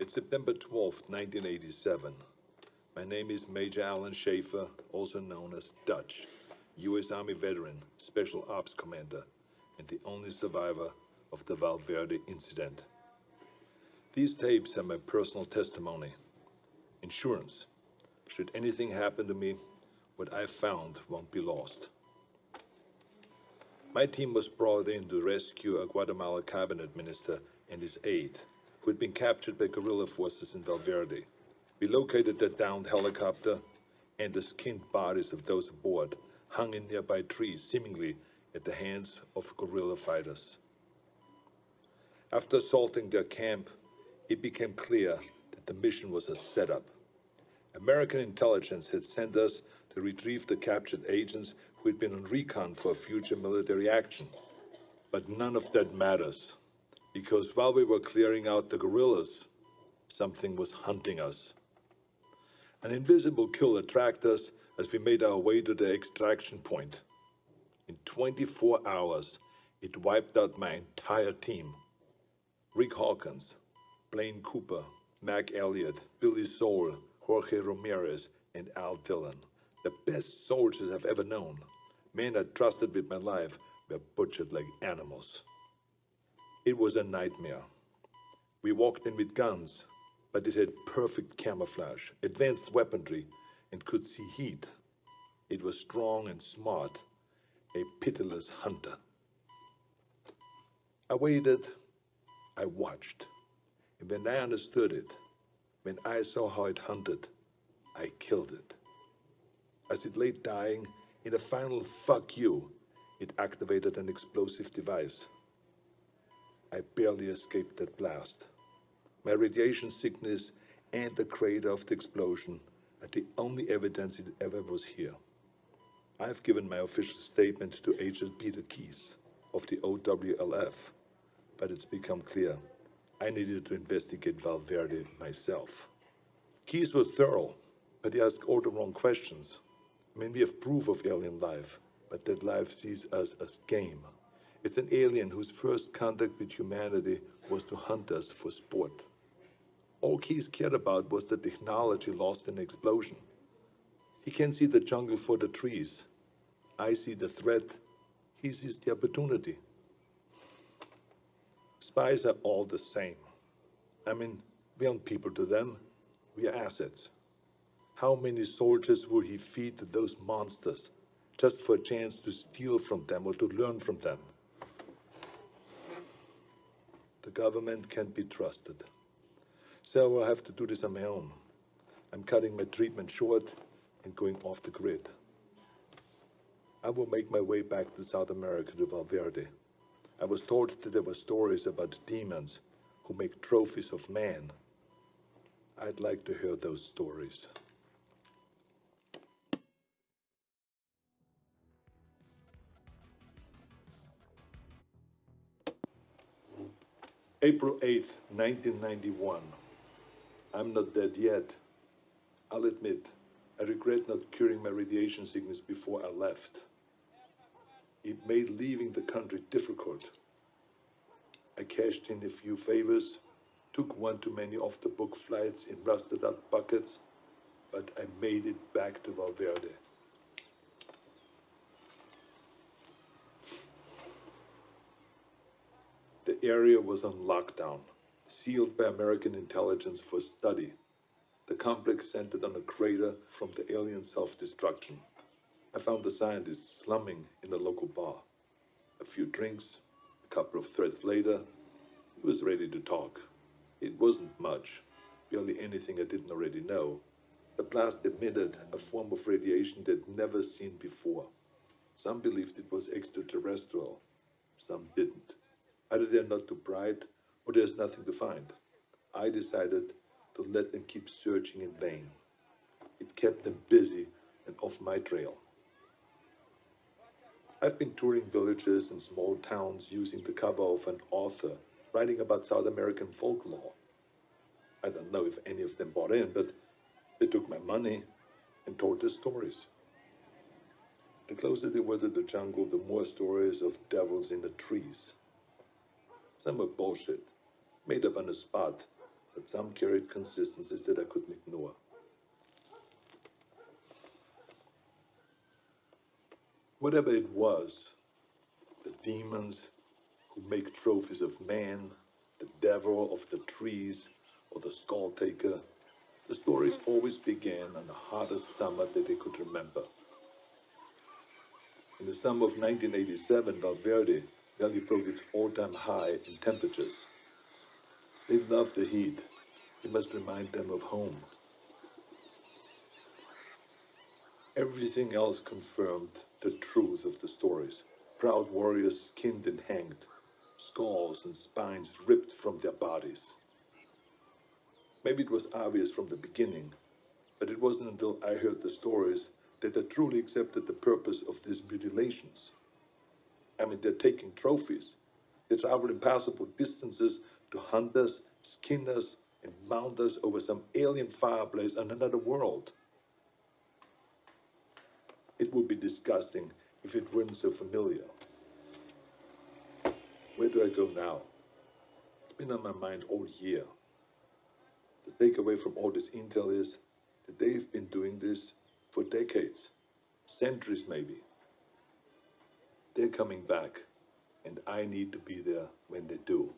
It's September 12th, 1987. My name is Major Alan Schaefer, also known as Dutch, U.S. Army veteran, Special Ops Commander, and the only survivor of the Val Verde incident. These tapes are my personal testimony. Insurance. Should anything happen to me, what I found won't be lost. My team was brought in to rescue a Guatemala cabinet minister and his aide, who had been captured by guerrilla forces in Val Verde. We located the downed helicopter, and the skinned bodies of those aboard hung in nearby trees, seemingly at the hands of guerrilla fighters. After assaulting their camp, it became clear that the mission was a setup. American intelligence had sent us to retrieve the captured agents who had been on recon for future military action. But none of that matters, because while we were clearing out the guerrillas, something was hunting us. An invisible killer tracked us as we made our way to the extraction point. In 24 hours, it wiped out my entire team. Rick Hawkins, Blaine Cooper, Mac Elliott, Billy Soul, Jorge Ramirez, and Al Dillon. The best soldiers I've ever known. Men I trusted with my life were butchered like animals. It was a nightmare. We walked in with guns, but it had perfect camouflage, advanced weaponry, and could see heat. It was strong and smart, a pitiless hunter. I waited, I watched, and when I understood it, when I saw how it hunted, I killed it. As it lay dying, in a final fuck you, it activated an explosive device. I barely escaped that blast. My radiation sickness and the crater of the explosion are the only evidence it ever was here. I've given my official statement to Agent Peter Keyes of the OWLF, but it's become clear I needed to investigate Val Verde myself. Keyes was thorough, but he asked all the wrong questions. I mean, we have proof of alien life, but that life sees us as game. It's an alien whose first contact with humanity was to hunt us for sport. All Keyes cared about was the technology lost in the explosion. He can see the jungle for the trees. I see the threat. He sees the opportunity. Spies are all the same. I mean, we aren't people to them. We are assets. How many soldiers will he feed to those monsters just for a chance to steal from them or to learn from them? The government can't be trusted. So I will have to do this on my own. I'm cutting my treatment short and going off the grid. I will make my way back to South America to Val Verde. I was told that there were stories about demons who make trophies of man. I'd like to hear those stories. April 8th, 1991. I'm not dead yet. I'll admit, I regret not curing my radiation sickness before I left. It made leaving the country difficult. I cashed in a few favors, took one too many off-the-book flights in rusted-out buckets, but I made it back to Val Verde. The area was on lockdown, sealed by American intelligence for study. The complex centered on a crater from the alien self-destruction. I found the scientists slumming in a local bar. A few drinks, a couple of threads later, he was ready to talk. It wasn't much, barely anything I didn't already know. The blast emitted a form of radiation they'd never seen before. Some believed it was extraterrestrial, some didn't. Either they're not too bright, or there's nothing to find. I decided to let them keep searching in vain. It kept them busy and off my trail. I've been touring villages and small towns using the cover of an author writing about South American folklore. I don't know if any of them bought in, but they took my money and told their stories. The closer they were to the jungle, the more stories of devils in the trees. Some were bullshit, made up on the spot, but some carried consistencies that I couldn't ignore. Whatever it was, the demons who make trophies of man, the devil of the trees, or the skull taker, the stories always began on the hottest summer that they could remember. In the summer of 1987, Val Verde nearly broke its all-time high in temperatures. They love the heat. It must remind them of home. Everything else confirmed the truth of the stories. Proud warriors skinned and hanged, skulls and spines ripped from their bodies. Maybe it was obvious from the beginning, but it wasn't until I heard the stories that I truly accepted the purpose of these mutilations. I mean, they're taking trophies. They travel impassable distances to hunt us, skin us, and mount us over some alien fireplace on another world. It would be disgusting if it weren't so familiar. Where do I go now? It's been on my mind all year. The takeaway from all this intel is that they've been doing this for decades, centuries maybe. They're coming back, and I need to be there when they do.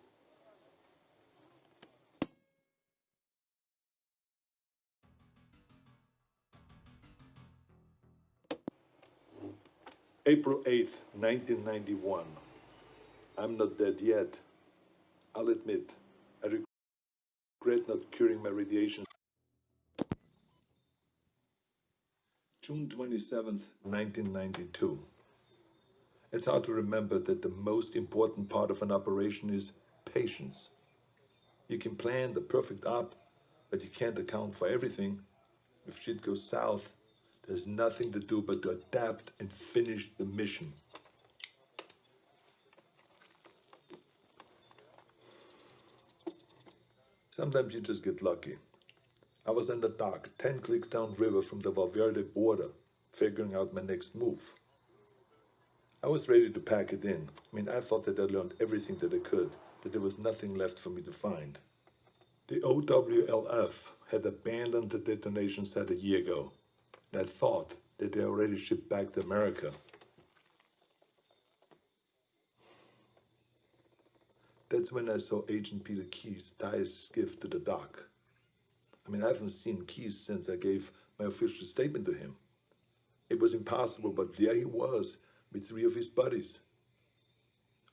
April 8th, 1991. I'm not dead yet. I'll admit, I regret not curing my radiation. June 27th, 1992. It's hard to remember that the most important part of an operation is patience. You can plan the perfect op, but you can't account for everything. If shit goes south, there's nothing to do but to adapt and finish the mission. Sometimes you just get lucky. I was in the dock, 10 clicks downriver from the Val Verde border, figuring out my next move. I was ready to pack it in. I mean, I thought that I'd learned everything that I could, that there was nothing left for me to find. The OWLF had abandoned the detonation site a year ago, and I thought that they already shipped back to America. That's when I saw Agent Peter Keyes tie his skiff to the dock. I mean, I haven't seen Keyes since I gave my official statement to him. It was impossible, but there he was with three of his buddies.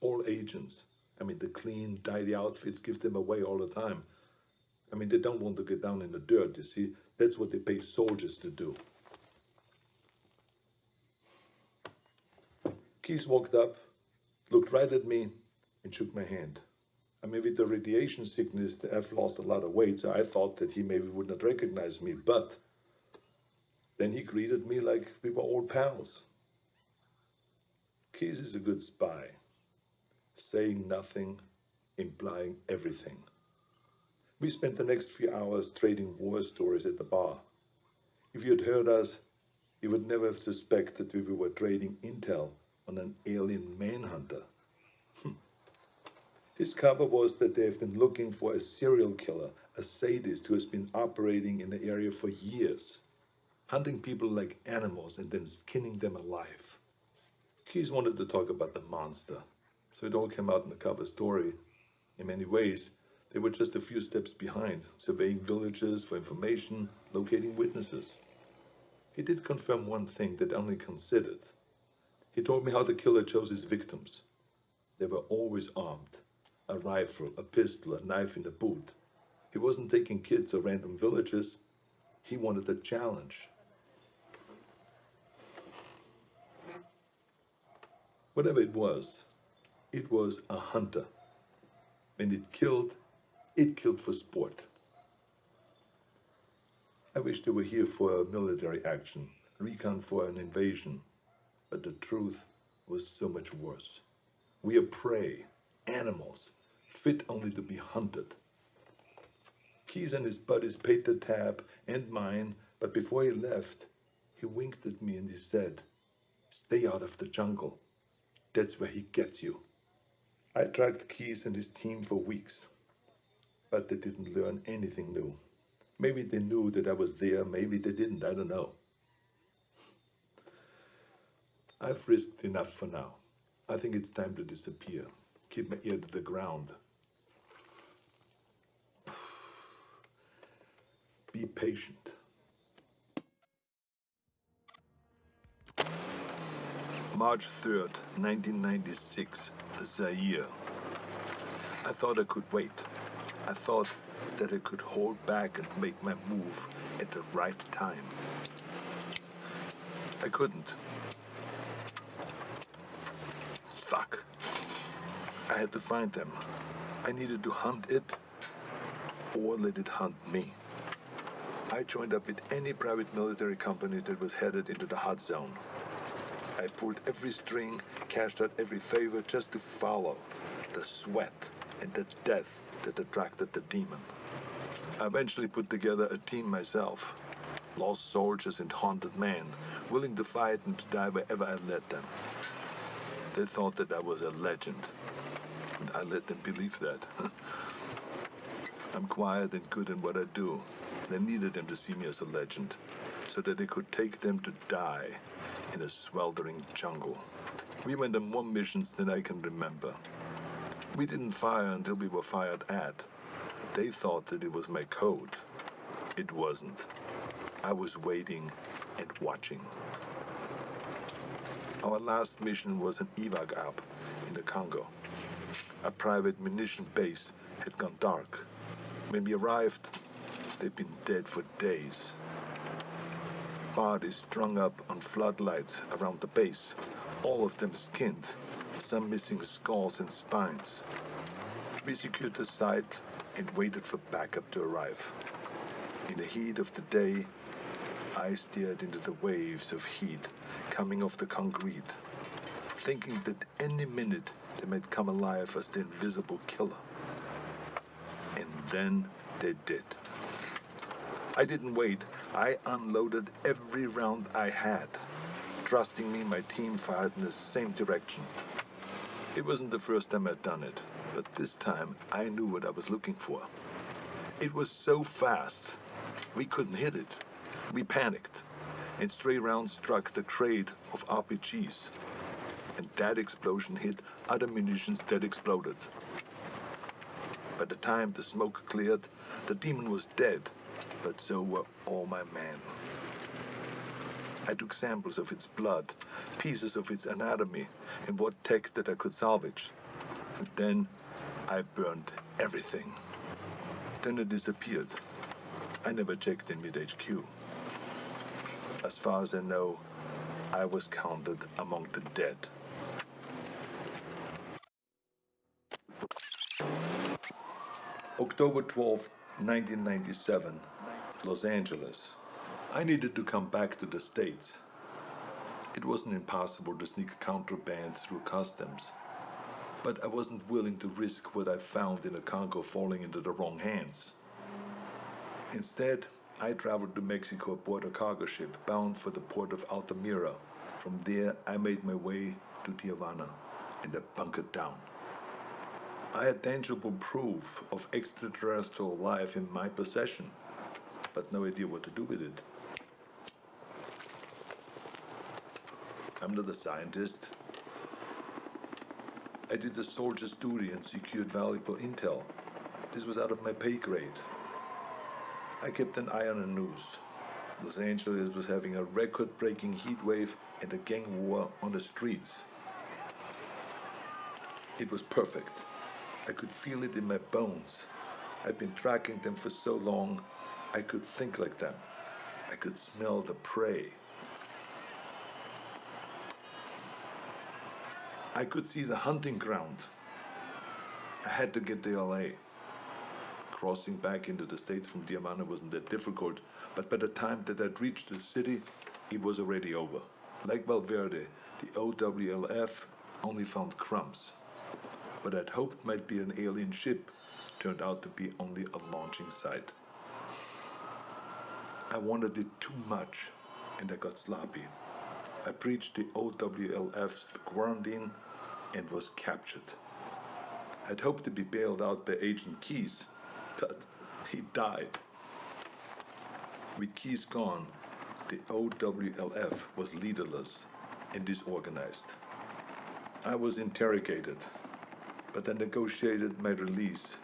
All agents. I mean, the clean, tidy outfits give them away all the time. I mean, they don't want to get down in the dirt, you see. That's what they pay soldiers to do. Keyes walked up, looked right at me, and shook my hand. I mean, with the radiation sickness, I've lost a lot of weight, so I thought that he maybe would not recognize me. But then he greeted me like we were old pals. Keyes is a good spy, saying nothing, implying everything. We spent the next few hours trading war stories at the bar. If you had heard us, you would never have suspected we were trading intel on an alien manhunter. His cover was that they have been looking for a serial killer, a sadist who has been operating in the area for years, hunting people like animals and then skinning them alive. Keyes wanted to talk about the monster, so it all came out in the cover story. In many ways, they were just a few steps behind, surveying villages for information, locating witnesses. He did confirm one thing that I only considered. He told me how the killer chose his victims. They were always armed. A rifle, a pistol, a knife in the boot. He wasn't taking kids or random villages. He wanted a challenge. Whatever it was a hunter. When it killed for sport. I wish they were here for a military action, recon for an invasion, but the truth was so much worse. We are prey, animals, fit only to be hunted. Keyes and his buddies paid the tab and mine, but before he left, he winked at me and he said, "Stay out of the jungle. That's where he gets you." I tracked Keyes and his team for weeks. but they didn't learn anything new. Maybe they knew that I was there, maybe they didn't, I don't know. I've risked enough for now. I think it's time to disappear. Keep my ear to the ground. Be patient. March 3rd, 1996, Zaire. I thought I could wait. I thought that I could hold back and make my move at the right time. I couldn't. Fuck. I had to find them. I needed to hunt it or let it hunt me. I joined up with any private military company that was headed into the hot zone. I pulled every string, cashed out every favor just to follow the sweat and the death that attracted the demon. I eventually put together a team myself. Lost soldiers and haunted men, willing to fight and to die wherever I led them. They thought that I was a legend, and I let them believe that. I'm quiet and good in what I do. They needed them to see me as a legend, so that they could take them to die in a sweltering jungle. We went on more missions than I can remember. We didn't fire until we were fired at. They thought that it was my code. It wasn't. I was waiting and watching. Our last mission was an evac up in the Congo. A private munition base had gone dark. When we arrived, they'd been dead for days. Bodies strung up on floodlights around the base, all of them skinned, some missing skulls and spines. We secured the site and waited for backup to arrive. In the heat of the day, I stared into the waves of heat coming off the concrete, thinking that any minute they might come alive as the invisible killer. And then they did. I didn't wait. I unloaded every round I had. Trusting me, my team fired in the same direction. It wasn't the first time I'd done it, but this time I knew what I was looking for. It was so fast, we couldn't hit it. We panicked, and stray rounds struck the crate of RPGs. And that explosion hit other munitions that exploded. By the time the smoke cleared, the demon was dead, but so were all my men. I took samples of its blood, pieces of its anatomy, and what tech that I could salvage. And then I burned everything. Then it disappeared. I never checked in with HQ. As far as I know, I was counted among the dead. October 12, 1997, Los Angeles. I needed to come back to the States. It wasn't impossible to sneak contraband through customs, but I wasn't willing to risk what I found in the Congo falling into the wrong hands. Instead, I traveled to Mexico aboard a cargo ship bound for the port of Altamira. From there, I made my way to Tijuana, and I bunkered down. I had tangible proof of extraterrestrial life in my possession, but no idea what to do with it. I'm not a scientist. I did a soldier's duty and secured valuable intel. This was out of my pay grade. I kept an eye on the news. Los Angeles was having a record-breaking heat wave and a gang war on the streets. It was perfect. I could feel it in my bones. I'd been tracking them for so long, I could think like them. I could smell the prey. I could see the hunting ground. I had to get to LA. Crossing back into the States from Tijuana wasn't that difficult, but by the time that I'd reached the city, it was already over. Like Val Verde, the OWLF only found crumbs. What I'd hoped might be an alien ship turned out to be only a launching site. I wanted it too much, and I got sloppy. I breached the OWLF's quarantine and was captured. I'd hoped to be bailed out by Agent Keys, But he died. With Keys gone, the OWLF was leaderless and disorganized. I was interrogated, but I negotiated my release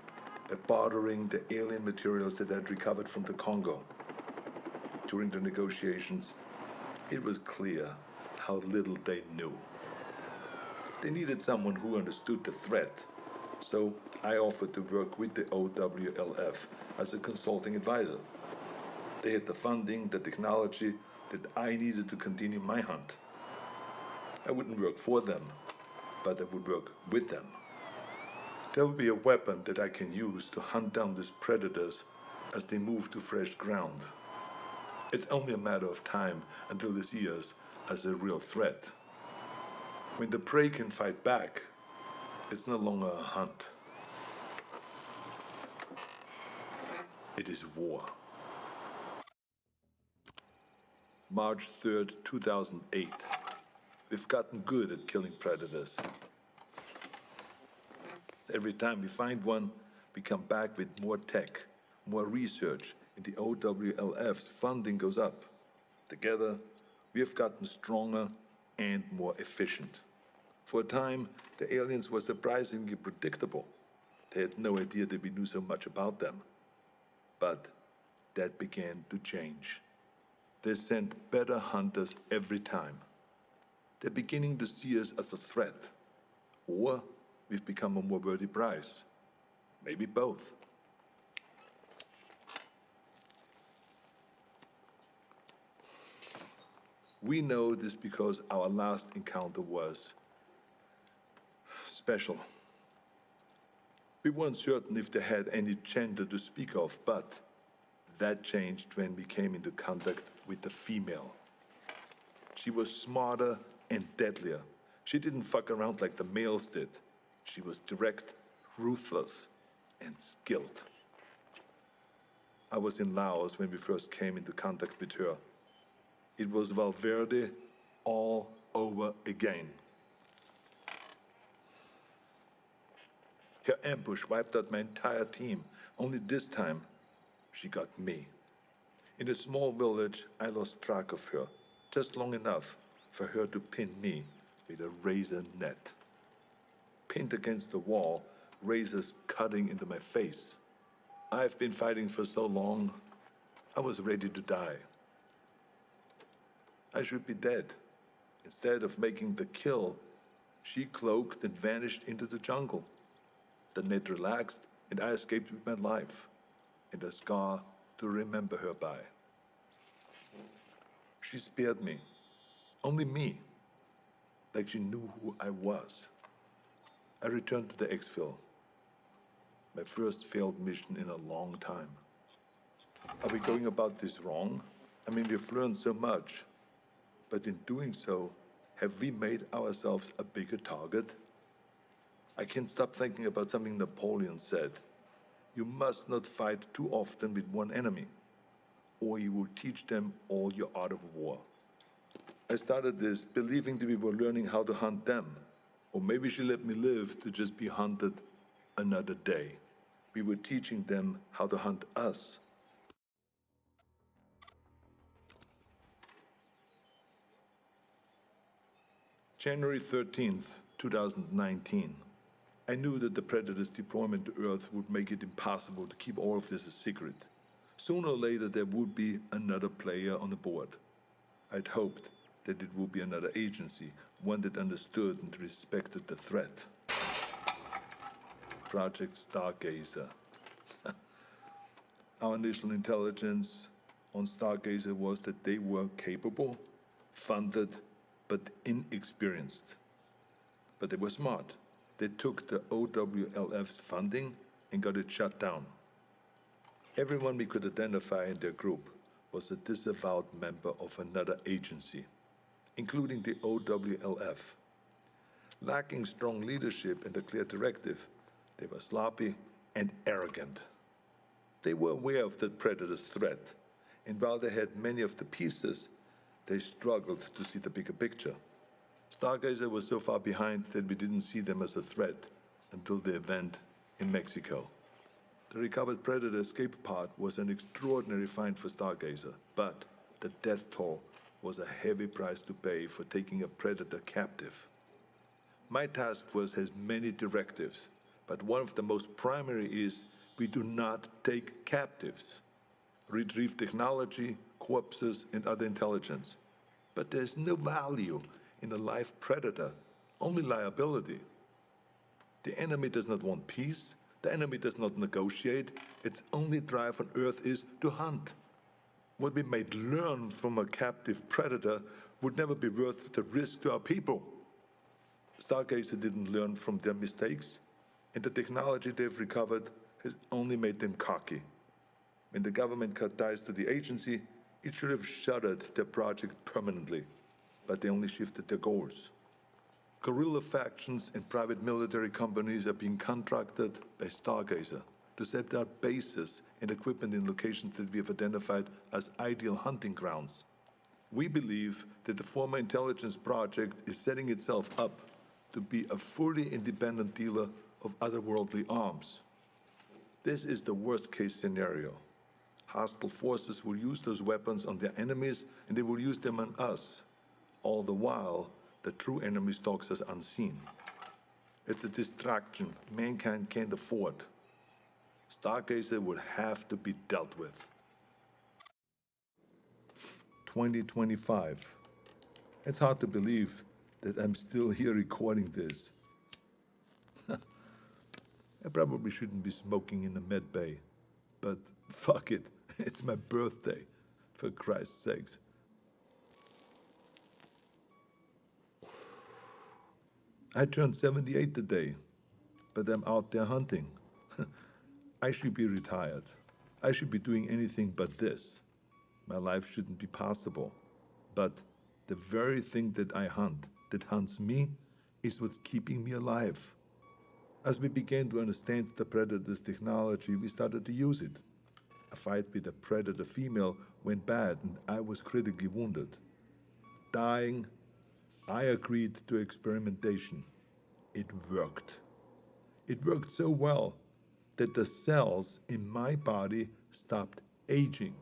by bartering the alien materials that I'd recovered from the Congo. During the negotiations, it was clear how little they knew. They needed someone who understood the threat, so I offered to work with the OWLF as a consulting advisor. They had the funding, the technology that I needed to continue my hunt. I wouldn't work for them, but I would work with them. There will be a weapon that I can use to hunt down these predators as they move to fresh ground. It's only a matter of time until they see us as a real threat. When the prey can fight back, it's no longer a hunt. It is war. March 3rd, 2008. We've gotten good at killing predators. Every time we find one, we come back with more tech, more research, and the OWLF's funding goes up. Together, we have gotten stronger and more efficient. For a time, the aliens were surprisingly predictable. They had no idea that we knew so much about them. But that began to change. They sent better hunters every time. They're beginning to see us as a threat. Or we've become a more worthy prize. Maybe both. We know this because our last encounter was special. We weren't certain if they had any gender to speak of, but that changed when we came into contact with the female. She was smarter and deadlier. She didn't fuck around like the males did. She was direct, ruthless, and skilled. I was in Laos when we first came into contact with her. It was Val Verde all over again. Her ambush wiped out my entire team. Only this time, she got me. In a small village, I lost track of her, just long enough for her to pin me with a razor net. Pinned against the wall, razors cutting into my face. I've been fighting for so long, I was ready to die. I should be dead. Instead of making the kill, she cloaked and vanished into the jungle. The net relaxed, and I escaped with my life, and a scar to remember her by. She spared me, only me, like she knew who I was. I returned to the exfil, my first failed mission in a long time. Are we going about this wrong? I mean, we've learned so much, but in doing so, have we made ourselves a bigger target? I can't stop thinking about something Napoleon said. You must not fight too often with one enemy, or you will teach them all your art of war. I started this believing that we were learning how to hunt them, or maybe she let me live to just be hunted another day. We were teaching them how to hunt us. January 13th, 2019. I knew that the Predator's deployment to Earth would make it impossible to keep all of this a secret. Sooner or later, there would be another player on the board. I'd hoped that it would be another agency, one that understood and respected the threat. Project Stargazer. Our initial intelligence on Stargazer was that they were capable, funded, but inexperienced. But they were smart. They took the OWLF's funding and got it shut down. Everyone we could identify in their group was a disavowed member of another agency, including the OWLF. Lacking strong leadership and a clear directive, they were sloppy and arrogant. They were aware of the Predator's threat, and while they had many of the pieces, they struggled to see the bigger picture. Stargazer was so far behind that we didn't see them as a threat until the event in Mexico. The recovered Predator escape pod was an extraordinary find for Stargazer, but the death toll was a heavy price to pay for taking a Predator captive. My task force has many directives, but one of the most primary is we do not take captives. Retrieve technology, corpses, and other intelligence. But there's no value in a live Predator, only liability. The enemy does not want peace. The enemy does not negotiate. Its only drive on Earth is to hunt. What we might learn from a captive Predator would never be worth the risk to our people. Stargazer didn't learn from their mistakes, and the technology they've recovered has only made them cocky. When the government cut ties to the agency, it should have shuttered their project permanently, but they only shifted their goals. Guerrilla factions and private military companies are being contracted by Stargazer to set out bases and equipment in locations that we have identified as ideal hunting grounds. We believe that the former intelligence project is setting itself up to be a fully independent dealer of otherworldly arms. This is the worst-case scenario. Hostile forces will use those weapons on their enemies, and they will use them on us. All the while, the true enemy stalks us unseen. It's a distraction mankind can't afford. Stargazer will have to be dealt with. 2025. It's hard to believe that I'm still here recording this. I probably shouldn't be smoking in the med bay, but fuck it, it's my birthday, for Christ's sakes. I turned 78 today, but I'm out there hunting. I should be retired. I should be doing anything but this. My life shouldn't be possible. But the very thing that I hunt, that hunts me, is what's keeping me alive. As we began to understand the Predator's technology, we started to use it. A fight with a Predator female went bad, and I was critically wounded. Dying, I agreed to experimentation. It worked. It worked so well that the cells in my body stopped aging.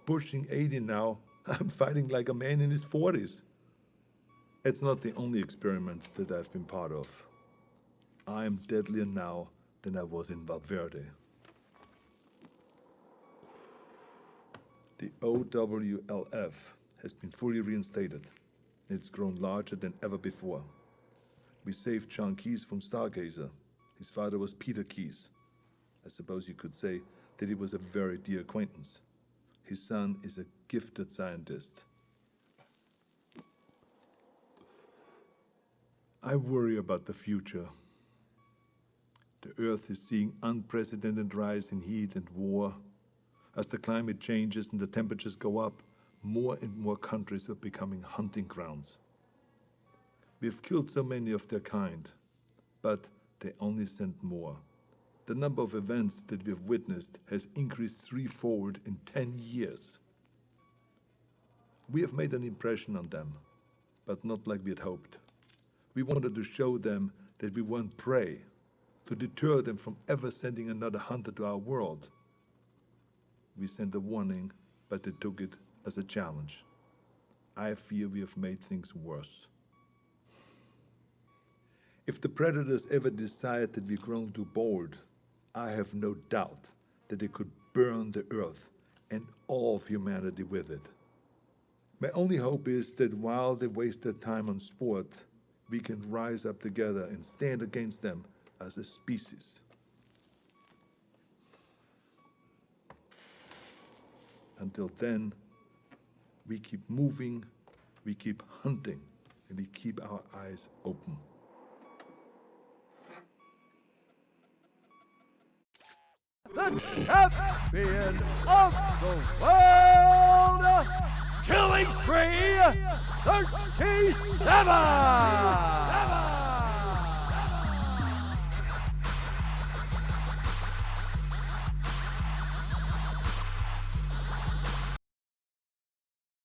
Pushing 80 now, I'm fighting like a man in his 40s. It's not the only experiment that I've been part of. I'm deadlier now than I was in Val Verde. The OWLF has been fully reinstated. It's grown larger than ever before. We saved John Keyes from Stargazer. His father was Peter Keyes. I suppose you could say that he was a very dear acquaintance. His son is a gifted scientist. I worry about the future. The Earth is seeing unprecedented rise in heat and war. As the climate changes and the temperatures go up, more and more countries are becoming hunting grounds. We've killed so many of their kind, but they only send more. The number of events that we've witnessed has increased threefold in 10 years. We have made an impression on them, but not like we had hoped. We wanted to show them that we weren't prey, to deter them from ever sending another hunter to our world. We sent a warning, but they took it as a challenge. I fear we have made things worse. If the predators ever decide that we've grown too bold, I have no doubt that they could burn the earth and all of humanity with it. My only hope is that while they waste their time on sport, we can rise up together and stand against them as a species. Until then, we keep moving, we keep hunting, and we keep our eyes open. The champion of the world, killing spree 37!